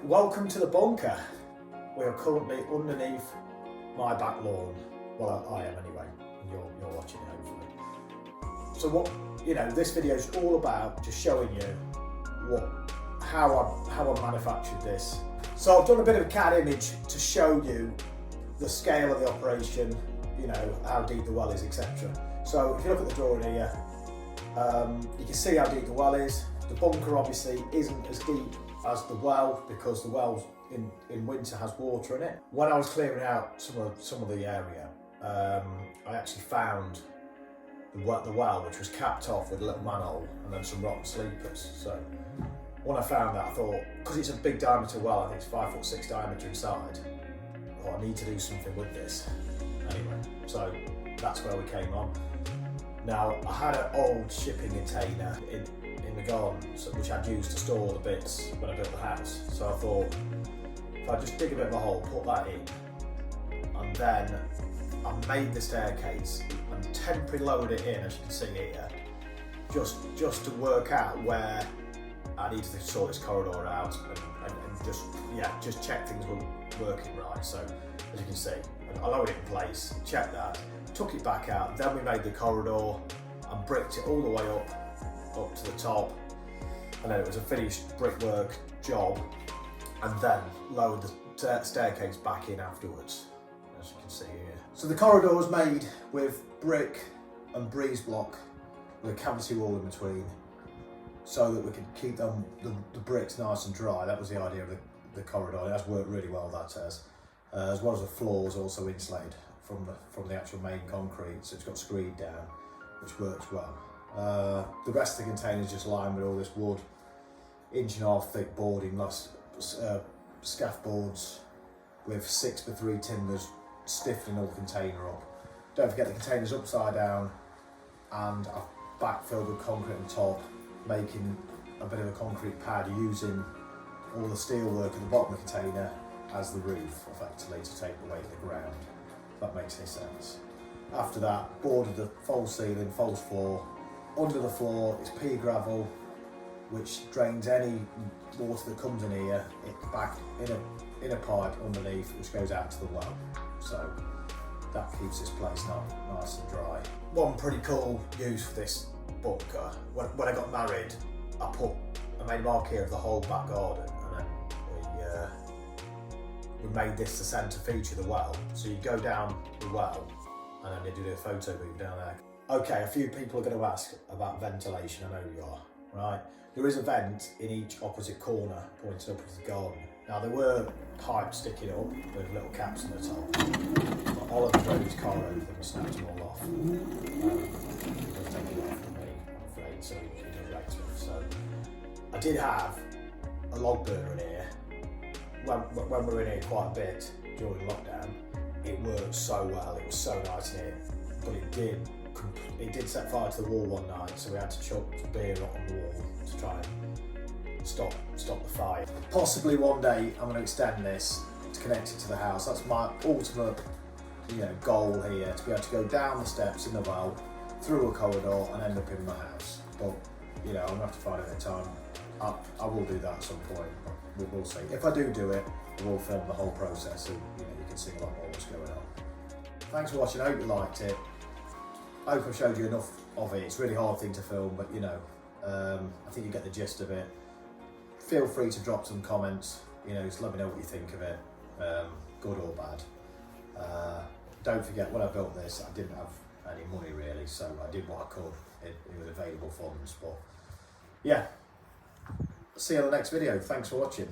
welcome to the bunker. We are currently underneath my back lawn. Well, I am anyway, and you're watching it hopefully. So what, this video is all about just showing you how I manufactured this. So I've done a bit of a CAD image to show you the scale of the operation, how deep the well is, etc. So if you look at the drawing here, you can see how deep the well is. The bunker obviously isn't as deep as the well because the well in winter has water in it. When I was clearing out some of the area, I actually found the well which was capped off with a little manhole and then some rotten sleepers. So when I found that, I thought, because it's a big diameter well, I think it's 5'6" diameter inside, I need to do something with this. Anyway, so that's where we came on. Now, I had an old shipping container in the garden, which I'd used to store all the bits when I built the house. So I thought, if I just dig a bit of a hole, put that in, and then I made the staircase and temporarily lowered it in, as you can see here, just to work out where I needed to sort this corridor out and just check things were working right. So as you can see, I lowered it in place, checked that, took it back out, then we made the corridor and bricked it all the way up to the top, and then it was a finished brickwork job, and then lowered the staircase back in afterwards, as you can see here. So the corridor was made with brick and breeze block with a cavity wall in between, so that we could keep the bricks nice and dry. That was the idea of the corridor. It has worked really well, that has. As well as the floor is also insulated from the actual main concrete, so it's got screed down, which works well. The rest of the container is just lined with all this wood, 1.5 inch thick boarding, scaff boards with 6x3 timbers stiffening all the container up. Don't forget the container's upside down, and I've backfilled with concrete on top, making a bit of a concrete pad using all the steel work at the bottom of the container as the roof, effectively, to take the weight of the ground, if that makes any sense. After that, boarded the false ceiling, false floor. Under the floor is pea gravel, which drains any water that comes in here back in a pipe underneath, which goes out to the well. So that keeps this place nice and dry. One pretty cool use for this bunker, when I got married, I made a mark here of the whole back garden, and then we made this the centre feature of the well. So you go down the well, and then you do the photo booth down there. Okay, a few people are going to ask about ventilation. I know you are, right? There is a vent in each opposite corner pointing up into the garden. Now, there were pipes sticking up with little caps on the top, but Oliver drove his car over them and snapped them all off. He doesn't take it off from me, I'm afraid, so he does later. So I did have a log burner in here. When we were in here quite a bit during lockdown, it worked so well. It was so nice in here, but it did set fire to the wall one night, so we had to chuck the beer on the wall to try and stop the fire. Possibly one day I'm going to extend this to connect it to the house. That's my ultimate, goal here, to be able to go down the steps in the well, through a corridor, and end up in my house. But I'm going to have to find a bit of time. I will do that at some point, but we'll see. If I do it, I will film the whole process, so you can see a lot more what's going on. Thanks for watching. I hope you liked it. I hope I've showed you enough of it. It's a really hard thing to film, but I think you get the gist of it. Feel free to drop some comments. Just let me know what you think of it, good or bad. Don't forget, when I built this, I didn't have any money really, so I did what I could with available funds. But yeah, see you on the next video. Thanks for watching.